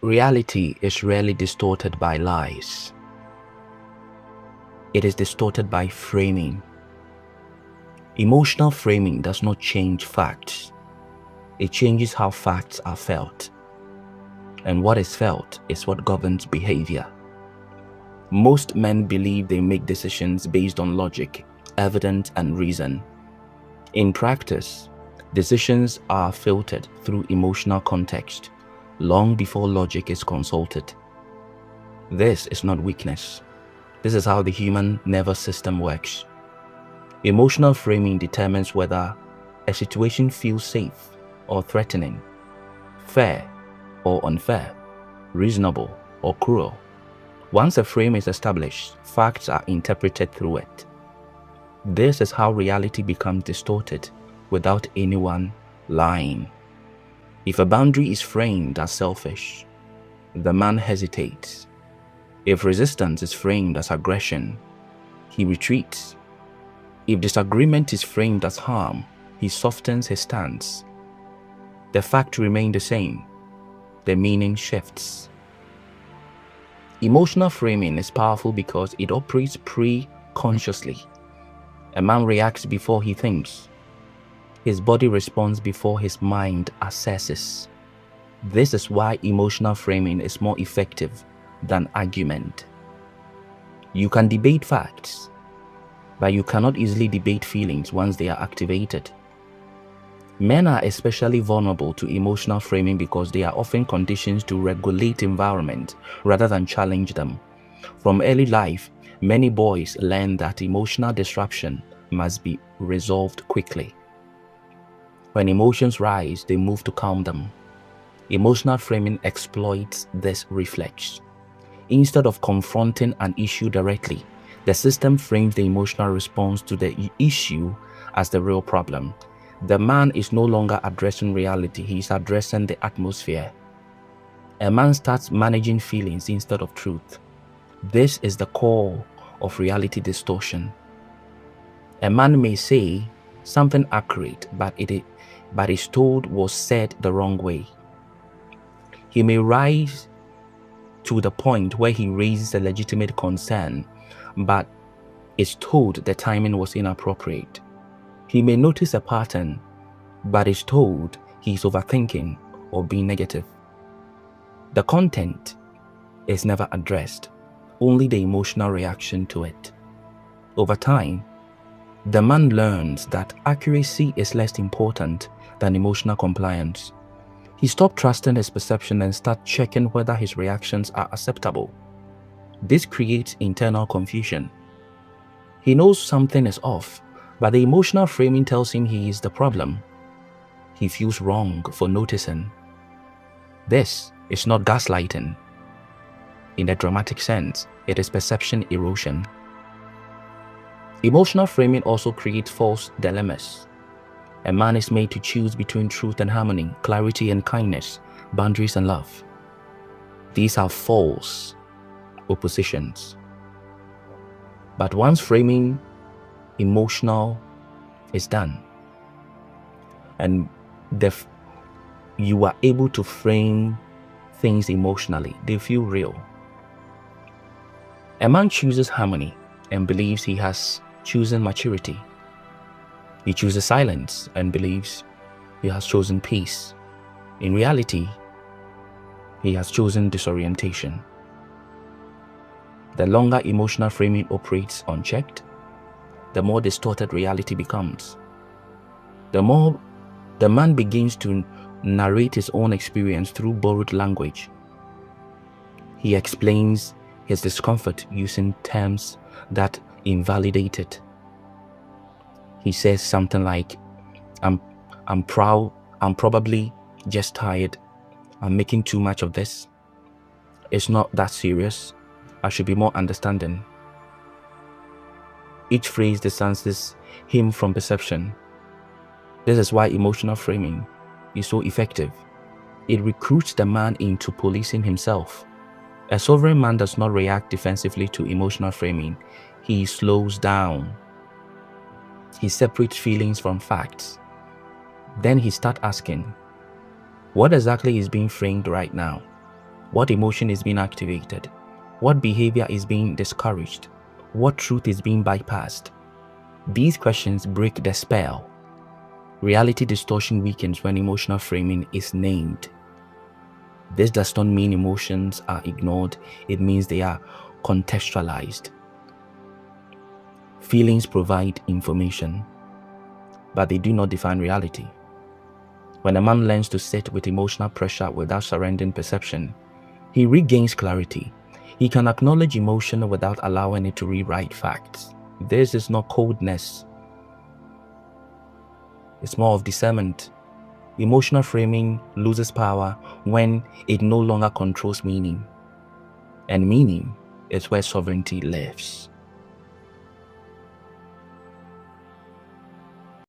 Reality is rarely distorted by lies. It is distorted by framing. Emotional framing does not change facts. It changes how facts are felt. And what is felt is what governs behavior. Most men believe they make decisions based on logic, evidence, and reason. In practice, decisions are filtered through emotional context long before logic is consulted. This is not weakness. This is how the human nervous system works. Emotional framing determines whether a situation feels safe or threatening, fair or unfair, reasonable or cruel. Once a frame is established, facts are interpreted through it. This is how reality becomes distorted without anyone lying. If a boundary is framed as selfish, the man hesitates. If resistance is framed as aggression, he retreats. If disagreement is framed as harm, he softens his stance. The fact remains the same. The meaning shifts. Emotional framing is powerful because it operates pre-consciously. A man reacts before he thinks. His body responds before his mind assesses. This is why emotional framing is more effective than argument. You can debate facts, but you cannot easily debate feelings once they are activated. Men are especially vulnerable to emotional framing because they are often conditioned to regulate environment rather than challenge them. From early life, many boys learn that emotional disruption must be resolved quickly. When emotions rise, they move to calm them. Emotional framing exploits this reflex. Instead of confronting an issue directly, the system frames the emotional response to the issue as the real problem. The man is no longer addressing reality, he is addressing the atmosphere. A man starts managing feelings instead of truth. This is the core of reality distortion. A man may say something accurate, but is told was said the wrong way. He may rise to the point where he raises a legitimate concern, but is told the timing was inappropriate. He may notice a pattern, but is told he's overthinking or being negative. The content is never addressed, only the emotional reaction to it. Over time, the man learns that accuracy is less important than emotional compliance. He stops trusting his perception and starts checking whether his reactions are acceptable. This creates internal confusion. He knows something is off, but the emotional framing tells him he is the problem. He feels wrong for noticing. This is not gaslighting. In a dramatic sense, it is perception erosion. Emotional framing also creates false dilemmas. A man is made to choose between truth and harmony, clarity and kindness, boundaries and love. These are false oppositions. But once framing emotional is done, and you are able to frame things emotionally, they feel real. A man chooses harmony and believes he has chosen maturity. He chooses silence and believes he has chosen peace. In reality, he has chosen disorientation. The longer emotional framing operates unchecked, the more distorted reality becomes. The more the man begins to narrate his own experience through borrowed language. He explains his discomfort using terms that invalidate it. He says something like, I'm proud, I'm probably just tired, I'm making too much of this. It's not that serious. I should be more understanding. Each phrase distances him from perception. This is why emotional framing is so effective. It recruits the man into policing himself. A sovereign man does not react defensively to emotional framing. He slows down. He separates feelings from facts. Then he starts asking, what exactly is being framed right now? What emotion is being activated? What behavior is being discouraged? What truth is being bypassed? These questions break the spell. Reality distortion weakens when emotional framing is named. This does not mean emotions are ignored, it means they are contextualized. Feelings provide information, but they do not define reality. When a man learns to sit with emotional pressure without surrendering perception, he regains clarity. He can acknowledge emotion without allowing it to rewrite facts. This is not coldness. It's more of discernment. Emotional framing loses power when it no longer controls meaning. And meaning is where sovereignty lives.